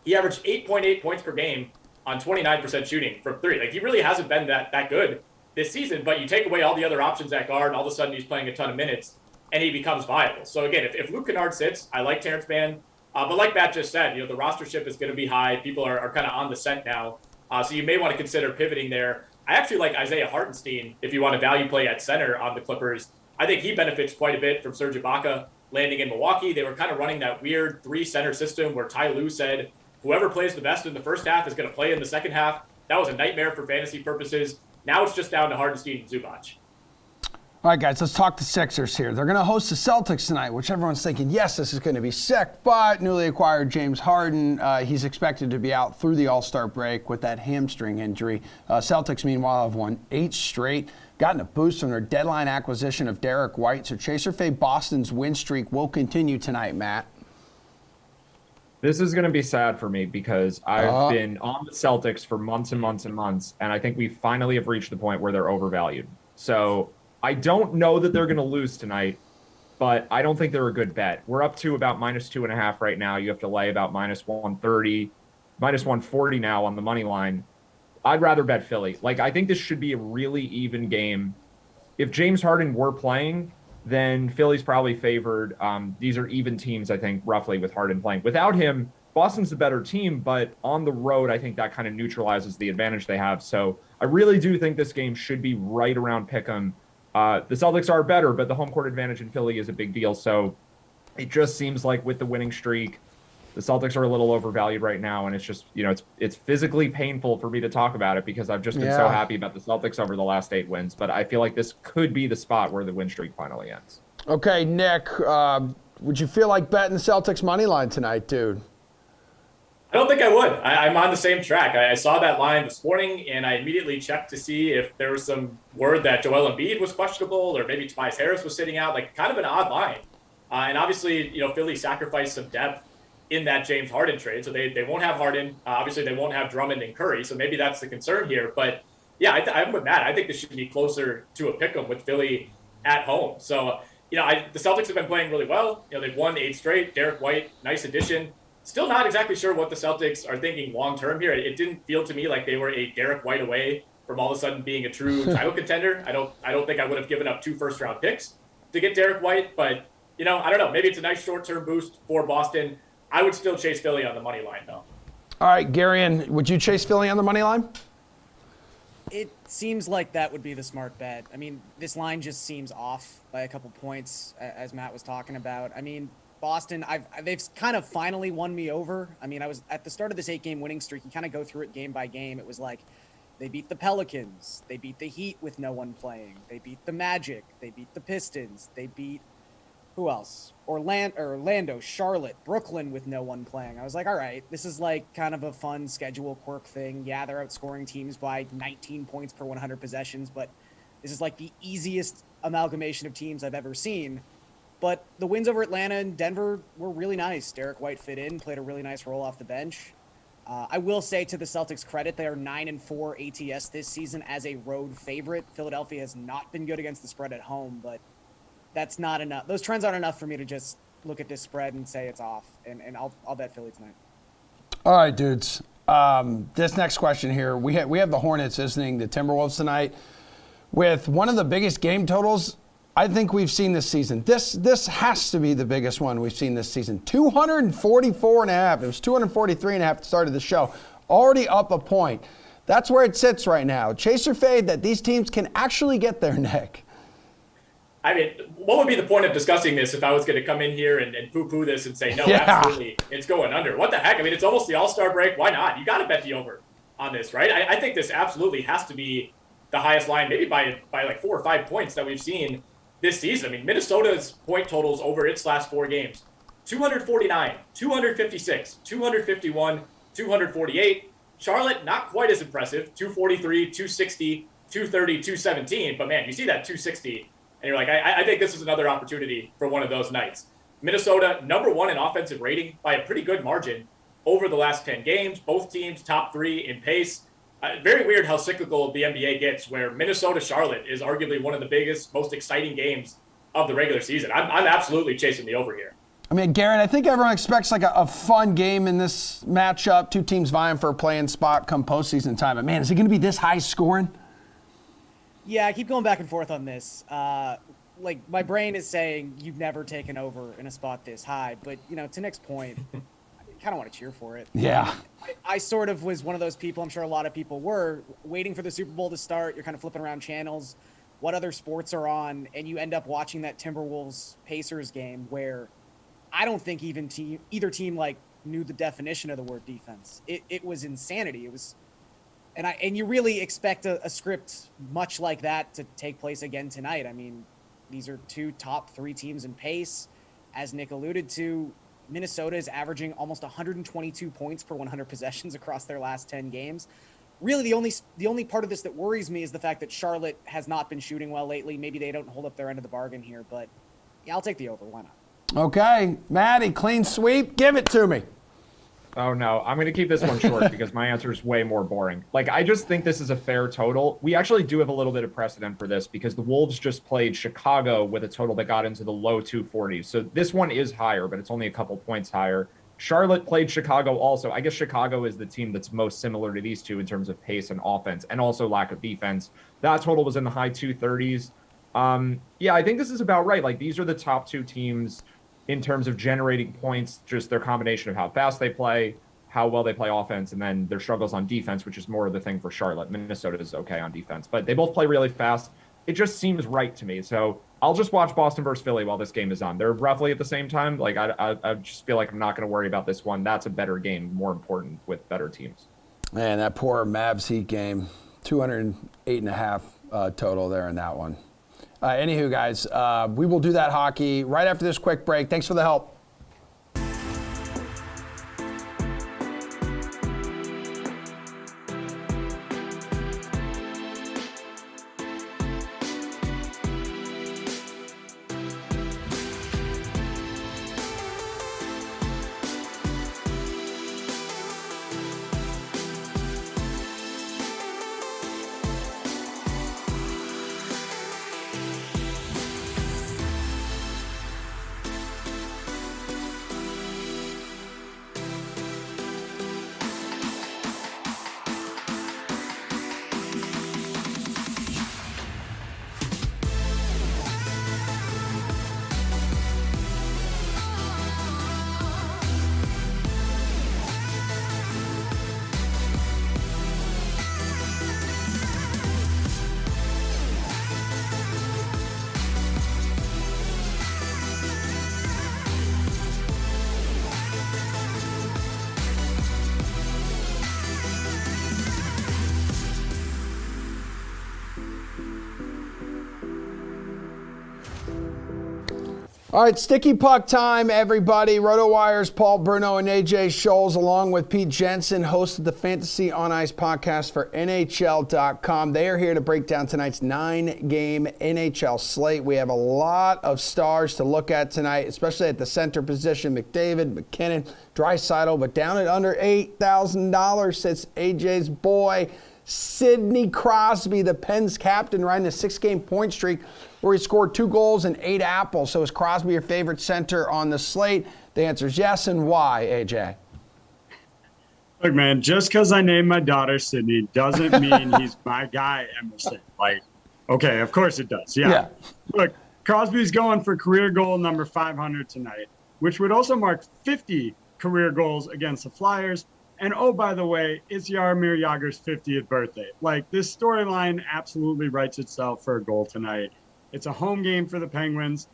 he averaged 8.8 points per game on 29% shooting from 3. Like, he really hasn't been that good this season, but you take away all the other options at guard, and all of a sudden he's playing a ton of minutes, and he becomes viable. So again, if Luke Kennard sits, I like Terence Mann. But like Matt just said, you know, the rostership is going to be high. People are kind of on the scent now. So you may want to consider pivoting there. I actually like Isaiah Hartenstein if you want to value play at center on the Clippers. I think he benefits quite a bit from Serge Ibaka landing in Milwaukee. They were kind of running that weird 3-center system where Ty Lue said whoever plays the best in the first half is going to play in the second half. That was a nightmare for fantasy purposes. Now it's just down to Hardenstein and Zubac. All right, guys, let's talk the Sixers here. They're going to host the Celtics tonight, which everyone's thinking, yes, this is going to be sick, but newly acquired James Harden, he's expected to be out through the All-Star break with that hamstring injury. Celtics, meanwhile, have won 8 straight, gotten a boost from their deadline acquisition of Derek White. So chase or fade Boston's win streak will continue tonight, Matt. This is going to be sad for me because I've been on the Celtics for months and months and months, and I think we finally have reached the point where they're overvalued. So I don't know that they're going to lose tonight, but I don't think they're a good bet. We're up to about -2.5 right now. You have to lay about -130, -140 now on the money line. I'd rather bet Philly. Like, I think this should be a really even game. If James Harden were playing, then Philly's probably favored. These are even teams, I think, roughly with Harden playing. Without him, Boston's the better team, but on the road, I think that kind of neutralizes the advantage they have. So I really do think this game should be right around pick'em. The Celtics are better, but the home court advantage in Philly is a big deal. So it just seems like with the winning streak, the Celtics are a little overvalued right now, and it's just, it's physically painful for me to talk about it because I've just been so happy about the Celtics over the last 8 wins. But I feel like this could be the spot where the win streak finally ends. Okay, Nick, would you feel like betting the Celtics money line tonight, dude? I don't think I would. I'm on the same track. I saw that line this morning, and I immediately checked to see if there was some word that Joel Embiid was questionable or maybe Tobias Harris was sitting out, like kind of an odd line. And obviously, Philly sacrificed some depth in that James Harden trade. So they won't have Harden. Obviously, they won't have Drummond and Curry. So maybe that's the concern here. But yeah, I'm with Matt. I think this should be closer to a pick'em with Philly at home. So, the Celtics have been playing really well. They've won 8 straight. Derek White, nice addition. Still not exactly sure what the Celtics are thinking long-term here. It didn't feel to me like they were a Derek White away from all of a sudden being a true title contender. I don't think I would have given up 2 first-round picks to get Derek White. But, I don't know. Maybe it's a nice short-term boost for Boston. I would still chase Philly on the money line, though. All right, Garion, would you chase Philly on the money line? It seems like that would be the smart bet. I mean, this line just seems off by a couple points, as Matt was talking about. I mean, Boston, they've kind of finally won me over. I mean, I was at the start of this 8-game winning streak. You kind of go through it game by game. It was like they beat the Pelicans. They beat the Heat with no one playing. They beat the Magic. They beat the Pistons. They beat who else? Orlando, Charlotte, Brooklyn with no one playing. I was like, all right, this is like kind of a fun schedule quirk thing. Yeah, they're outscoring teams by 19 points per 100 possessions, but this is like the easiest amalgamation of teams I've ever seen. But the wins over Atlanta and Denver were really nice. Derek White fit in, played a really nice role off the bench. I will say, to the Celtics' credit, they are 9-4 ATS this season as a road favorite. Philadelphia has not been good against the spread at home, but that's not enough. Those trends aren't enough for me to just look at this spread and say it's off. And I'll bet Philly tonight. All right, dudes. This next question here, we have the Hornets visiting the Timberwolves tonight with one of the biggest game totals I think we've seen this season. This has to be the biggest one we've seen this season. 244.5. It was 243.5 at the start of the show. Already up a point. That's where it sits right now. Chase or fade that these teams can actually get there, Nick? I mean, what would be the point of discussing this if I was going to come in here and poo-poo this and say, no, absolutely, it's going under? What the heck? I mean, it's almost the All-Star break. Why not? You got to bet the over on this, right? I think this absolutely has to be the highest line, maybe by like 4 or 5 points that we've seen this season. I mean, Minnesota's point totals over its last 4 games, 249, 256, 251, 248. Charlotte, not quite as impressive, 243, 260, 230, 217. But man, you see that 260, and you're like, I think this is another opportunity for one of those nights. Minnesota, number 1 in offensive rating by a pretty good margin over the last 10 games. Both teams top 3 in pace. Very weird how cyclical the NBA gets, where Minnesota-Charlotte is arguably one of the biggest, most exciting games of the regular season. I'm absolutely chasing the over here. I mean, Garrett, I think everyone expects like a fun game in this matchup. 2 teams vying for a play-in spot come postseason time. But man, is it going to be this high scoring? Yeah, I keep going back and forth on this. Like, my brain is saying you've never taken over in a spot this high. But, to Nick's point, I kind of want to cheer for it. Yeah. I sort of was one of those people, I'm sure a lot of people were, waiting for the Super Bowl to start. You're kind of flipping around channels, what other sports are on, and you end up watching that Timberwolves-Pacers game where I don't think either team like knew the definition of the word defense. It was insanity. It was, and you really expect a script much like that to take place again tonight. I mean, these are 2 top 3 teams in pace. As Nick alluded to, Minnesota is averaging almost 122 points per 100 possessions across their last 10 games. Really, the only part of this that worries me is the fact that Charlotte has not been shooting well lately. Maybe they don't hold up their end of the bargain here, but yeah, I'll take the over. Why not? Okay, Maddie, clean sweep. Give it to me. Oh, no. I'm going to keep this one short because my answer is way more boring. Like, I just think this is a fair total. We actually do have a little bit of precedent for this because the Wolves just played Chicago with a total that got into the low 240s. So this one is higher, but it's only a couple points higher. Charlotte played Chicago also. I guess Chicago is the team that's most similar to these two in terms of pace and offense and also lack of defense. That total was in the high 230s. Yeah, I think this is about right. Like, these are the top 2 teams in terms of generating points, just their combination of how fast they play, how well they play offense, and then their struggles on defense, which is more of the thing for Charlotte. Minnesota is okay on defense, but they both play really fast. It just seems right to me. So I'll just watch Boston versus Philly while this game is on. They're roughly at the same time. Like I just feel like I'm not going to worry about this one. That's a better game, more important with better teams. Man, that poor Mavs Heat game, 208.5 total there in that one. Anywho, guys, we will do that hockey right after this quick break. Thanks for the help. All right, sticky puck time, everybody. RotoWire's Paul Bruno and AJ Scholes, along with Pete Jensen, hosted the Fantasy on Ice podcast for NHL.com. They are here to break down tonight's 9-game NHL slate. We have a lot of stars to look at tonight, especially at the center position. McDavid, McKinnon, Draisaitl, but down at under $8,000 sits AJ's boy, Sidney Crosby, the Pens captain, riding a 6-game point streak where he scored 2 goals and 8 apples. So is Crosby your favorite center on the slate? The answer is yes, and why, AJ? Look, man, just because I named my daughter Sydney doesn't mean he's my guy, Emerson. Like, okay, of course it does. Yeah. Look, Crosby's going for career goal number 500 tonight, which would also mark 50 career goals against the Flyers. And, oh, by the way, it's Jaromir Jagr's 50th birthday. Like, this storyline absolutely writes itself for a goal tonight. It's a home game for the Penguins.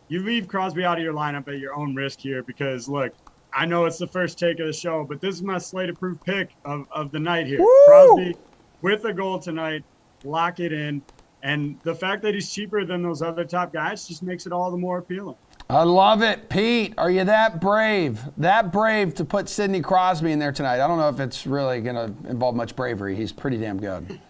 You leave Crosby out of your lineup at your own risk here because, look, I know it's the first take of the show, but this is my slate-approved pick of the night here. Woo! Crosby with a goal tonight, lock it in. And the fact that he's cheaper than those other top guys just makes it all the more appealing. I love it. Pete, are you that brave to put Sidney Crosby in there tonight? I don't know if it's really going to involve much bravery. He's pretty damn good.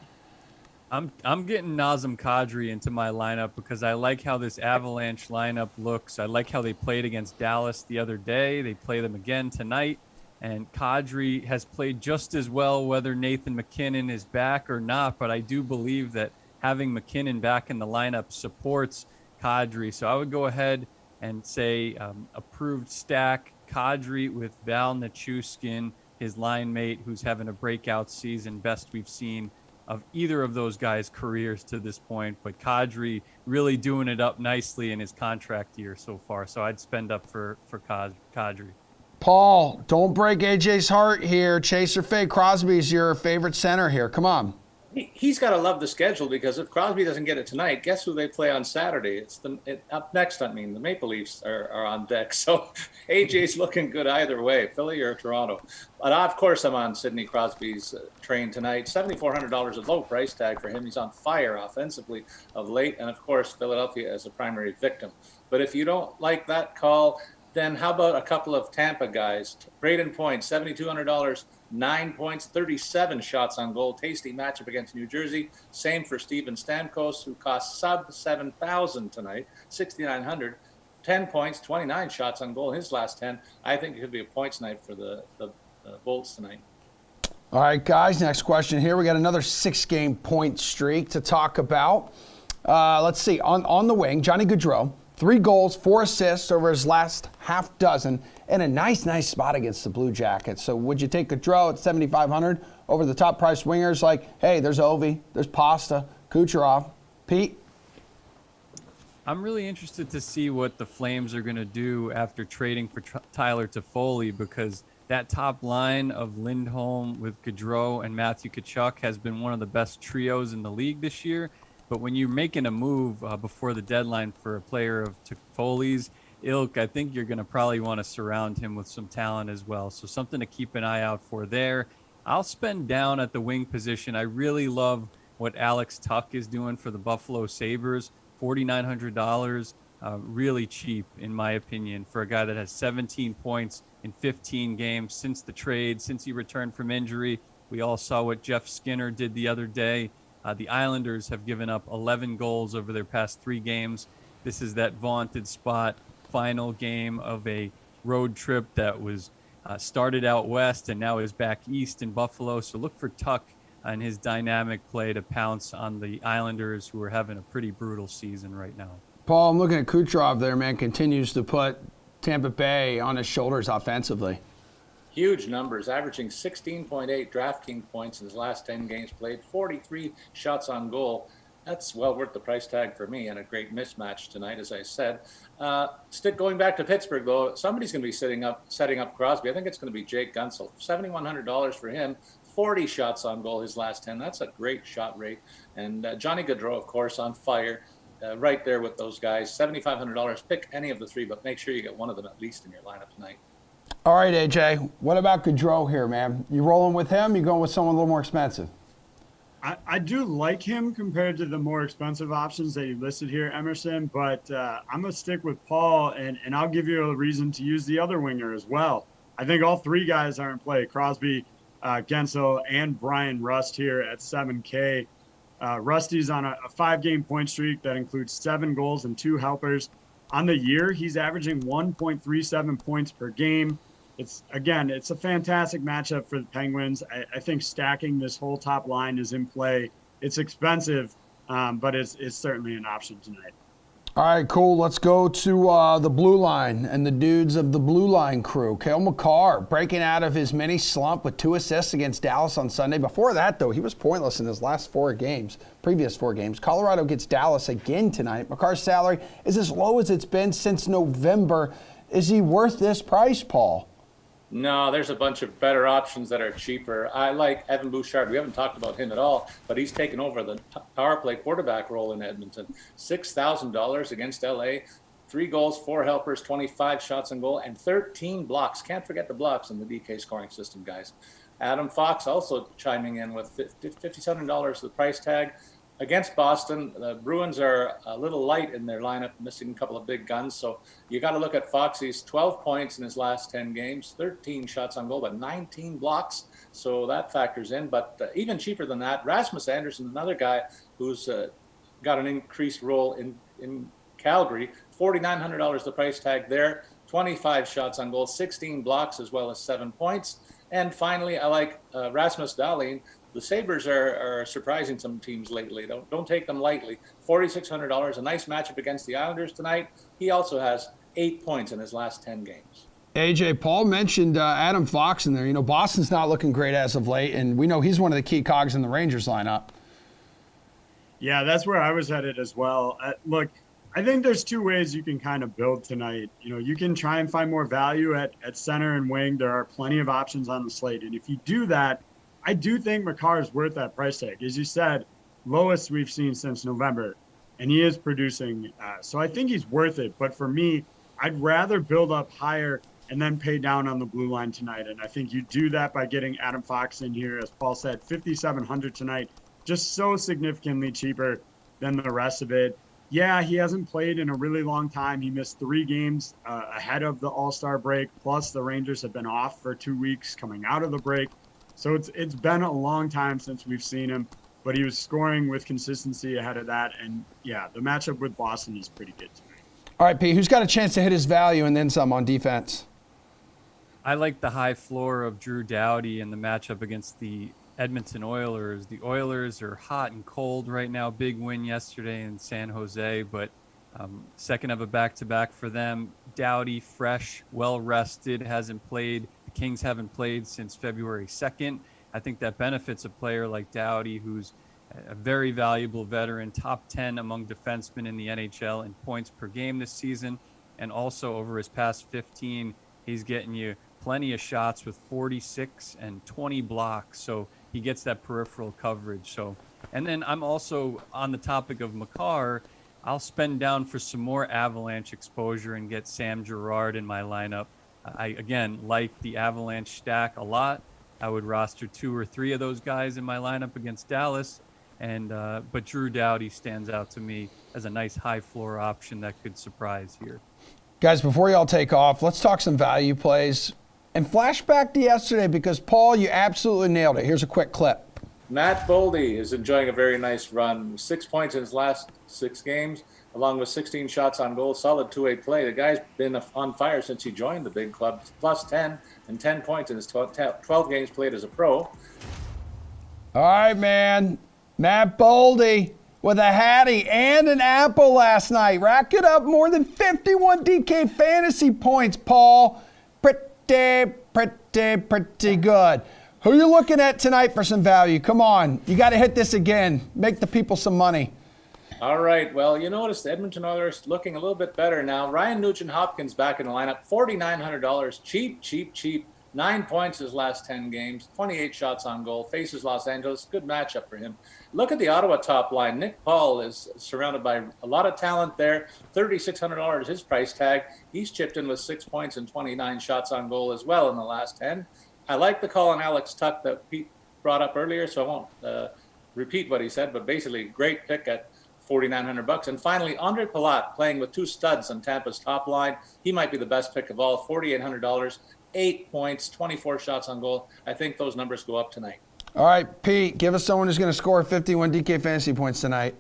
I'm getting Nazem Kadri into my lineup because I like how this Avalanche lineup looks. I like how they played against Dallas the other day. They play them again tonight. And Kadri has played just as well whether Nathan McKinnon is back or not. But I do believe that having McKinnon back in the lineup supports Kadri. So I would go ahead and say approved stack Kadri with Val Nichushkin, his line mate, who's having a breakout season, best we've seen of either of those guys' careers to this point. But Kadri really doing it up nicely in his contract year so far. So I'd spend up for Kadri. Paul, don't break AJ's heart here. Chase or fade, Crosby's your favorite center here. Come on. He's got to love the schedule because if Crosby doesn't get it tonight, guess who they play on Saturday? Up next. I mean, the Maple Leafs are on deck. So AJ's looking good either way, Philly or Toronto. But of course, I'm on Sidney Crosby's train tonight. $7,400, a low price tag for him. He's on fire offensively of late, and of course, Philadelphia as a primary victim. But if you don't like that call, then how about a couple of Tampa guys? Braden Point, $7,200. 9 points, 37 shots on goal. Tasty matchup against New Jersey. Same for Steven Stamkos, who cost sub 7,000 tonight, 6,900. 10 points, 29 shots on goal. His last 10. I think it could be a points night for the Bolts tonight. All right, guys, next question here. We got another 6-game point streak to talk about. Let's see. On the wing, Johnny Gaudreau, 3 goals, 4 assists over his last half dozen, and a nice spot against the Blue Jackets. So would you take Gaudreau at $7,500 over the top price wingers like, hey, there's Ovi, there's Pasta, Kucherov, Pete? I'm really interested to see what the Flames are going to do after trading for Tyler Toffoli, because that top line of Lindholm with Gaudreau and Matthew Tkachuk has been one of the best trios in the league this year. But when you're making a move before the deadline for a player of Toffoli's ilk, I think you're going to probably want to surround him with some talent as well. So something to keep an eye out for there. I'll spend down at the wing position. I really love what Alex Tuck is doing for the Buffalo Sabres. $4,900, really cheap in my opinion for a guy that has 17 points in 15 games since the trade, since he returned from injury. We all saw what Jeff Skinner did the other day. The Islanders have given up 11 goals over their past 3 games. This is that vaunted spot, final game of a road trip that was started out west and now is back east in Buffalo. So look for Tuck and his dynamic play to pounce on the Islanders, who are having a pretty brutal season right now. Paul, I'm looking at Kucherov there, man, continues to put Tampa Bay on his shoulders offensively. Huge numbers, averaging 16.8 DraftKings points in his last 10 games played, 43 shots on goal. That's well worth the price tag for me, and a great mismatch tonight, as I said. Going back to Pittsburgh, though, somebody's going to be setting up Crosby. I think it's going to be Jake Gunsel. $7,100 for him. 40 shots on goal his last 10. That's a great shot rate. And Johnny Gaudreau, of course, on fire, right there with those guys. $7,500. Pick any of the 3, but make sure you get one of them at least in your lineup tonight. All right, AJ, what about Gaudreau here, man? You rolling with him? You going with someone a little more expensive? I do like him compared to the more expensive options that you listed here, Emerson, but I'm going to stick with Paul, and I'll give you a reason to use the other winger as well. I think all 3 guys are in play. Crosby, Gensel, and Brian Rust here at $7K. Rusty's on a 5-game point streak that includes 7 goals and 2 helpers. On the year, he's averaging 1.37 points per game. It's a fantastic matchup for the Penguins. I think stacking this whole top line is in play. It's expensive, but it's certainly an option tonight. All right, cool. Let's go to the blue line and the dudes of the blue line crew. Cale Mccarr breaking out of his mini slump with 2 assists against Dallas on Sunday. Before that, though, he was pointless in his previous 4 games. Colorado gets Dallas again tonight. McCarr's salary is as low as it's been since November. Is he worth this price, Paul? No, there's a bunch of better options that are cheaper. I like Evan Bouchard. We haven't talked about him at all, but he's taken over the power play quarterback role in Edmonton. $6,000 against LA. 3 goals, 4 helpers, 25 shots on goal, and 13 blocks. Can't forget the blocks in the DK scoring system, guys. Adam Fox also chiming in with $5,700 the price tag. Against Boston, the Bruins are a little light in their lineup, missing a couple of big guns. So you got to look at Foxy's 12 points in his last 10 games, 13 shots on goal, but 19 blocks. So that factors in. But even cheaper than that, Rasmus Anderson, another guy who's got an increased role in Calgary, $4,900 the price tag there, 25 shots on goal, 16 blocks, as well as 7 points. And finally, I like Rasmus Dahlin. The Sabres are surprising some teams lately. Don't take them lightly. $4,600, a nice matchup against the Islanders tonight. He also has 8 points in his last 10 games. AJ, Paul mentioned Adam Fox in there. You know, Boston's not looking great as of late, and we know he's one of the key cogs in the Rangers lineup. Yeah, that's where I was headed as well. Look, I think there's 2 ways you can kind of build tonight. You know, you can try and find more value at center and wing. There are plenty of options on the slate. And if you do that, I do think Mccarr is worth that price tag. As you said, lowest we've seen since November, and he is producing. So I think he's worth it. But for me, I'd rather build up higher and then pay down on the blue line tonight. And I think you do that by getting Adam Fox in here. As Paul said, $5,700 tonight, just so significantly cheaper than the rest of it. Yeah, he hasn't played in a really long time. He missed 3 games ahead of the All-Star break. Plus, the Rangers have been off for 2 weeks coming out of the break. So it's been a long time since we've seen him, but he was scoring with consistency ahead of that. And, yeah, the matchup with Boston is pretty good tonight. All right, Pete, who's got a chance to hit his value and then some on defense? I like the high floor of Drew Doughty in the matchup against the Edmonton Oilers. The Oilers are hot and cold right now. Big win yesterday in San Jose, but second of a back-to-back for them. Doughty, fresh, well-rested, hasn't played. The Kings haven't played since February 2nd. I think that benefits a player like Doughty, who's a very valuable veteran, top 10 among defensemen in the NHL in points per game this season. And also over his past 15, he's getting you plenty of shots with 46 and 20 blocks. So he gets that peripheral coverage. So, and then I'm also on the topic of Mccarr. I'll spend down for some more Avalanche exposure and get Sam Girard in my lineup. I, again, like the Avalanche stack a lot. I would roster 2 or 3 of those guys in my lineup against Dallas. And but Drew Doughty stands out to me as a nice high floor option that could surprise here. Guys, before y'all take off, let's talk some value plays. And flashback to yesterday, because, Paul, you absolutely nailed it. Here's a quick clip. Matt Boldy is enjoying a very nice run. 6 points in his last 6 games, along with 16 shots on goal. Solid two-way play. The guy's been on fire since he joined the big club. Plus 10 and 10 points in his 12 games played as a pro. All right, man. Matt Boldy with a hattie and an apple last night. Racked up more than 51 DK fantasy points, Paul. Pretty good. Who you looking at tonight for some value? Come on. You got to hit this again. Make the people some money. All right. Well, you notice the Edmonton Oilers looking a little bit better now. Ryan Nugent Hopkins back in the lineup. $4,900. Cheap. 9 points his last 10 games. 28 shots on goal. Faces Los Angeles. Good matchup for him. Look at the Ottawa top line. Nick Paul is surrounded by a lot of talent there. $3,600 his price tag. He's chipped in with 6 points and 29 shots on goal as well in the last 10. I like the call on Alex Tuck that Pete brought up earlier, so I won't repeat what he said, but basically great pick at $4,900. And finally, Andre Palat playing with 2 studs on Tampa's top line. He might be the best pick of all. $4,800, 8 points, 24 shots on goal. I think those numbers go up tonight. All right, Pete, give us someone who's going to score 51 DK fantasy points tonight.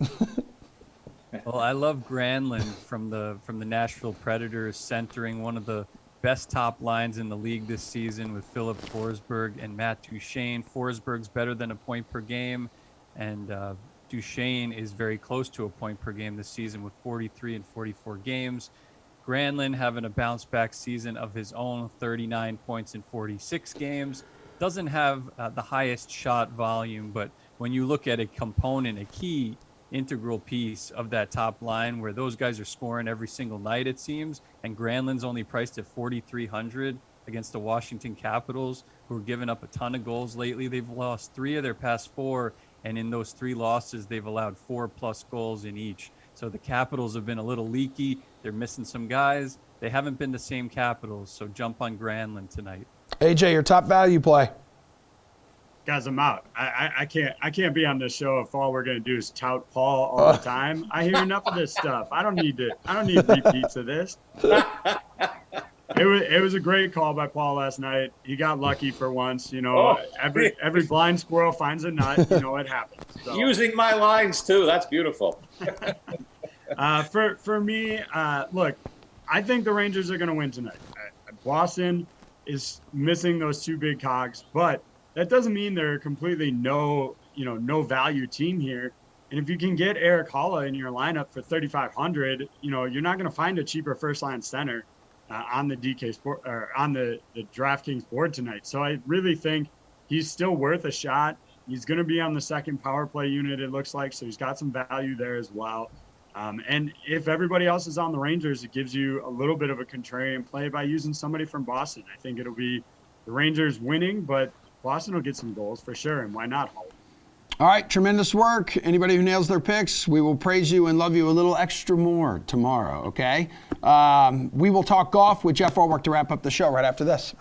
Well, I love Granlund from the Nashville Predators, centering one of the best top lines in the league this season with Philip Forsberg and Matt Duchene. Forsberg's better than a point per game, and Duchene is very close to a point per game this season with 43 and 44 games. Granlund having a bounce-back season of his own, 39 points in 46 games. Doesn't have the highest shot volume, but when you look at a component, a key integral piece of that top line where those guys are scoring every single night, it seems, and Granlund's only priced at $4,300 against the Washington Capitals, who are giving up a ton of goals lately. They've lost 3 of their past 4, and in those 3 losses, they've allowed 4+ goals in each. So the Capitals have been a little leaky. They're missing some guys. They haven't been the same Capitals, so jump on Granlund tonight. AJ, your top value play. Guys, I'm out. I can't be on this show if all we're gonna do is tout Paul all the time. I hear enough of this stuff. I don't need repeats of this. It was a great call by Paul last night. He got lucky for once. You know, every blind squirrel finds a nut. You know, it happens. So. Using my lines too. That's beautiful. For me, look, I think the Rangers are gonna win tonight. Boston is missing those 2 big cogs, but that doesn't mean they're a completely no value team here. And if you can get Eric Holla in your lineup for $3,500, you're not going to find a cheaper first line center on the DK Sport or on the DraftKings board tonight. So I really think he's still worth a shot. He's going to be on the second power play unit, it looks like, so he's got some value there as well. And if everybody else is on the Rangers, it gives you a little bit of a contrarian play by using somebody from Boston. I think it'll be the Rangers winning, but Boston will get some goals for sure, and why not? All right, tremendous work. Anybody who nails their picks, we will praise you and love you a little extra more tomorrow, okay? We will talk golf with Jeff Ulrich to wrap up the show right after this.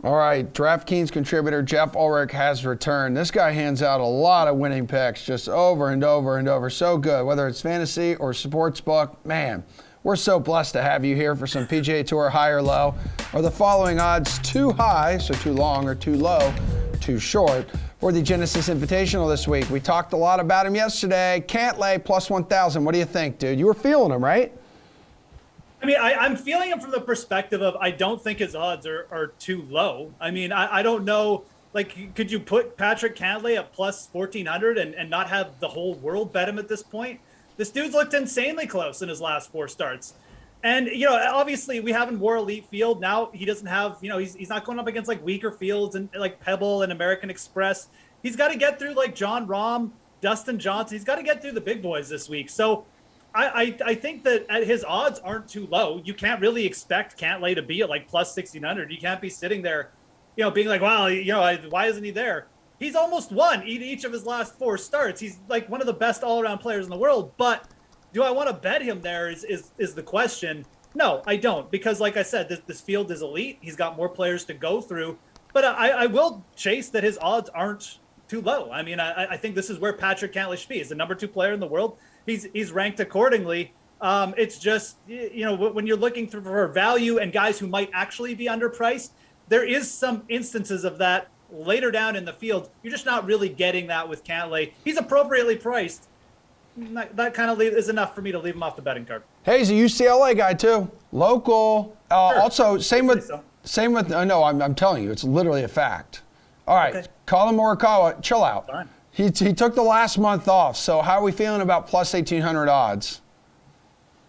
All right, DraftKings contributor Jeff Ulrich has returned. This guy hands out a lot of winning picks just over and over and over. So good, whether it's fantasy or sportsbook. Man, we're so blessed to have you here for some PGA Tour high or low. Are the following odds too high, so too long, or too low, too short, for the Genesis Invitational this week? We talked a lot about him yesterday. Cantlay plus 1,000. What do you think, dude? You were feeling him, right? I mean, I'm feeling him from the perspective of I don't think his odds are too low. I mean, I don't know. Like, could you put Patrick Cantlay at plus 1,400 and not have the whole world bet him at this point? This dude's looked insanely close in his last 4 starts. And, you know, obviously we haven't wore elite field. Now he doesn't have, you know, he's not going up against like weaker fields and like Pebble and American Express. He's got to get through like John Rahm, Dustin Johnson. He's got to get through the big boys this week. So I think that his odds aren't too low. You can't really expect Cantlay to be at like plus 1,600. You can't be sitting there, you know, being like, wow, you know, why isn't he there? He's almost won each of his last 4 starts. He's like one of the best all-around players in the world. But do I want to bet him there is the question. No, I don't. Because like I said, this field is elite. He's got more players to go through. But I will chase that his odds aren't too low. I mean, I think this is where Patrick Cantlay should be. He's the number 2 player in the world. He's ranked accordingly. It's just, you know, when you're looking for value and guys who might actually be underpriced, there is some instances of that later down in the field. You're just not really getting that with Cantlay. He's appropriately priced. That kind of is enough for me to leave him off the betting card. Hey, he's a UCLA guy too, local. Sure. Also, same with. No, I'm telling you, it's literally a fact. All right, okay. Colin Morikawa, chill out. Fine. He took the last month off. So how are we feeling about plus 1,800 odds?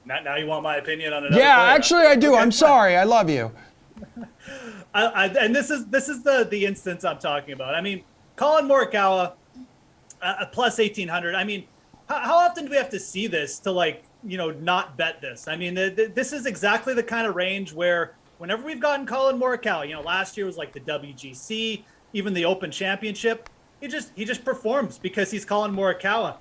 Now you want my opinion on another Yeah, player? actually I do. Okay. I'm sorry. I love you. And this is the instance I'm talking about. I mean, Colin Morikawa, plus 1,800. I mean, how often do we have to see this to, like, you know, not bet this? I mean, this is exactly the kind of range where whenever we've gotten Colin Morikawa, you know, last year was like the WGC, even the Open Championship. He just performs because he's Colin Morikawa.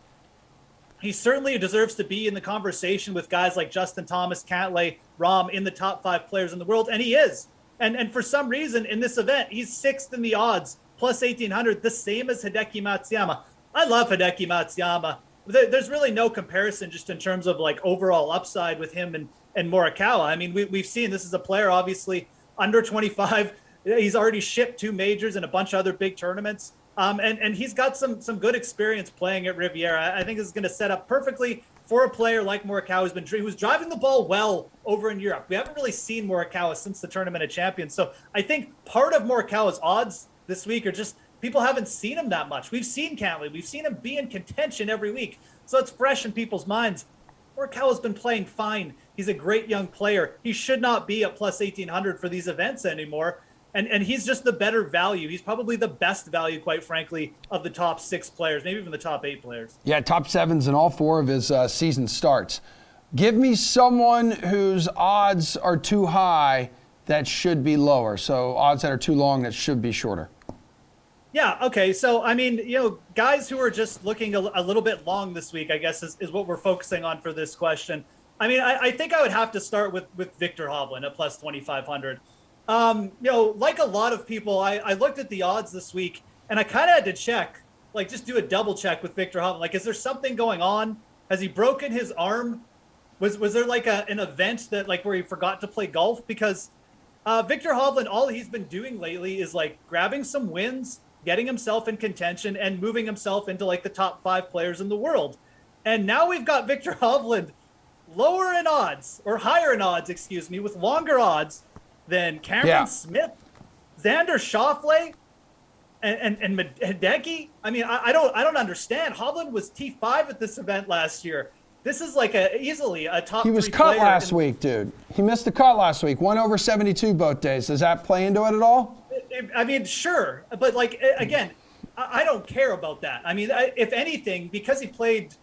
He certainly deserves to be in the conversation with guys like Justin Thomas, Cantlay, Rahm in the top 5 players in the world, and he is. And for some reason in this event, he's 6th in the odds, plus 1,800, the same as Hideki Matsuyama. I love Hideki Matsuyama. There's really no comparison just in terms of like overall upside with him and Morikawa. I mean, we've seen this is a player obviously under 25. He's already shipped 2 majors and a bunch of other big tournaments. And he's got some good experience playing at Riviera. I think this is going to set up perfectly for a player like Morikawa who's driving the ball well over in Europe. We haven't really seen Morikawa since the Tournament of Champions. So I think part of Morikawa's odds this week are just people haven't seen him that much. We've seen Cantlay. We've seen him be in contention every week. So it's fresh in people's minds. Morikawa's been playing fine. He's a great young player. He should not be at plus 1,800 for these events anymore. And he's just the better value. He's probably the best value, quite frankly, of the top 6 players, maybe even the top 8 players. Yeah, top 7s in all 4 of his season starts. Give me someone whose odds are too high that should be lower. So odds that are too long that should be shorter. Yeah, okay. So, I mean, you know, guys who are just looking a little bit long this week, I guess, is what we're focusing on for this question. I mean, I think I would have to start with Viktor Hovland at plus 2,500. You know, like a lot of people, I looked at the odds this week and I kind of had to check, like just do a double check with Viktor Hovland. Like, is there something going on? Has he broken his arm? Was there like an event that like where he forgot to play golf? Because Viktor Hovland, all he's been doing lately is like grabbing some wins, getting himself in contention and moving himself into like the top 5 players in the world. And now we've got Viktor Hovland lower in odds or higher in odds, excuse me, with longer odds than Cameron Smith, Xander Schauffele, and Hideki. I mean, I don't understand. Hovland was T5 at this event last year. This is like easily a top 3 player. He was cut last week, dude. He missed the cut last week. 1 over 72 both days. Does that play into it at all? I mean, sure. But like, again, I don't care about that. I mean, if anything, because he played,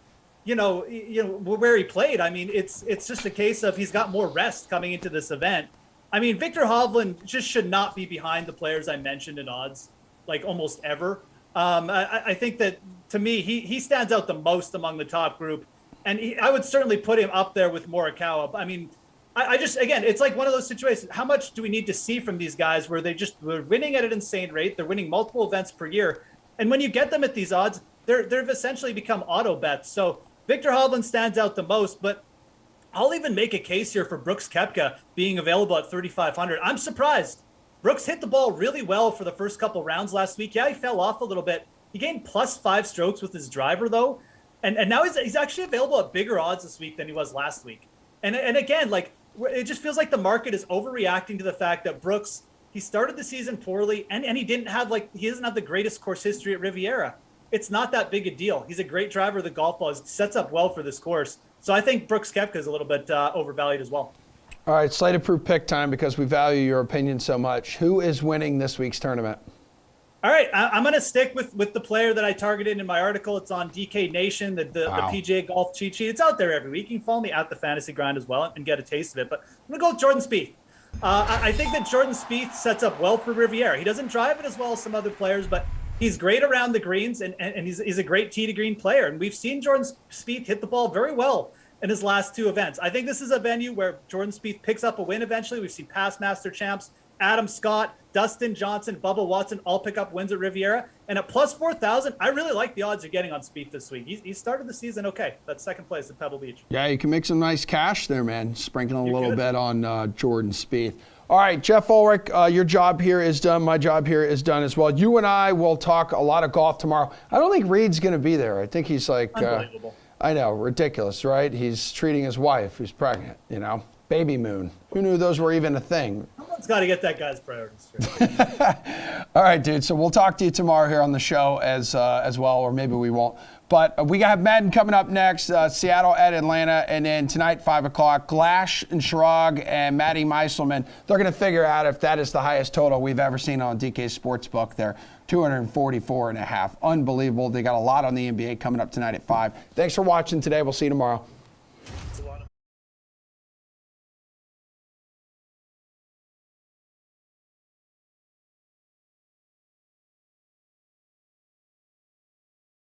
you know, where he played, I mean, it's just a case of he's got more rest coming into this event. I mean, Viktor Hovland just should not be behind the players I mentioned in odds, like almost ever. I think that, to me, he stands out the most among the top group. And I would certainly put him up there with Morikawa. I mean, I just, again, it's like one of those situations. How much do we need to see from these guys where they're winning at an insane rate? They're winning multiple events per year. And when you get them at these odds, they've essentially become auto bets. So Victor Hovland stands out the most, but I'll even make a case here for Brooks Koepka being available at 3,500. I'm surprised. Brooks hit the ball really well for the first couple rounds last week. Yeah, he fell off a little bit. He gained +5 strokes with his driver, though. And now he's actually available at bigger odds this week than he was last week. And again, like, it just feels like the market is overreacting to the fact that Brooks, he started the season poorly, and he doesn't have the greatest course history at Riviera. It's not that big a deal. He's a great driver of the golf ball. He sets up well for this course. So I think Brooks Koepka is a little bit overvalued as well. All right, Slated Proof pick time because we value your opinion so much. Who is winning this week's tournament? All right, I'm going to stick with the player that I targeted in my article. It's on DK Nation, the PGA Golf cheat sheet. It's out there every week. You can follow me at the Fantasy Grind as well and get a taste of it. But I'm going to go with Jordan Spieth. I think that Jordan Spieth sets up well for Riviera. He doesn't drive it as well as some other players, but he's great around the greens, and he's a great tee to green player. And we've seen Jordan Spieth hit the ball very well in his last 2 events. I think this is a venue where Jordan Spieth picks up a win eventually. We've seen past Master champs, Adam Scott, Dustin Johnson, Bubba Watson all pick up wins at Riviera. And at +4,000, I really like the odds you're getting on Spieth this week. He started the season okay. That's second place at Pebble Beach. Yeah, you can make some nice cash there, man. Sprinkling a little bit on Jordan Spieth. All right, Jeff Ulrich, your job here is done. My job here is done as well. You and I will talk a lot of golf tomorrow. I don't think Reed's going to be there. I think he's like, unbelievable. I know, ridiculous, right? He's treating his wife who's pregnant, baby moon. Who knew those were even a thing? Someone's got to get that guy's priorities straight. All right, dude. So we'll talk to you tomorrow here on the show as well, or maybe we won't. But we have Madden coming up next, Seattle at Atlanta, and then tonight, 5 o'clock, Glash and Schrag and Matty Meiselman. They're going to figure out if that is the highest total we've ever seen on DK Sportsbook there, 244.5. Unbelievable. They got a lot on the NBA coming up tonight at 5. Thanks for watching today. We'll see you tomorrow.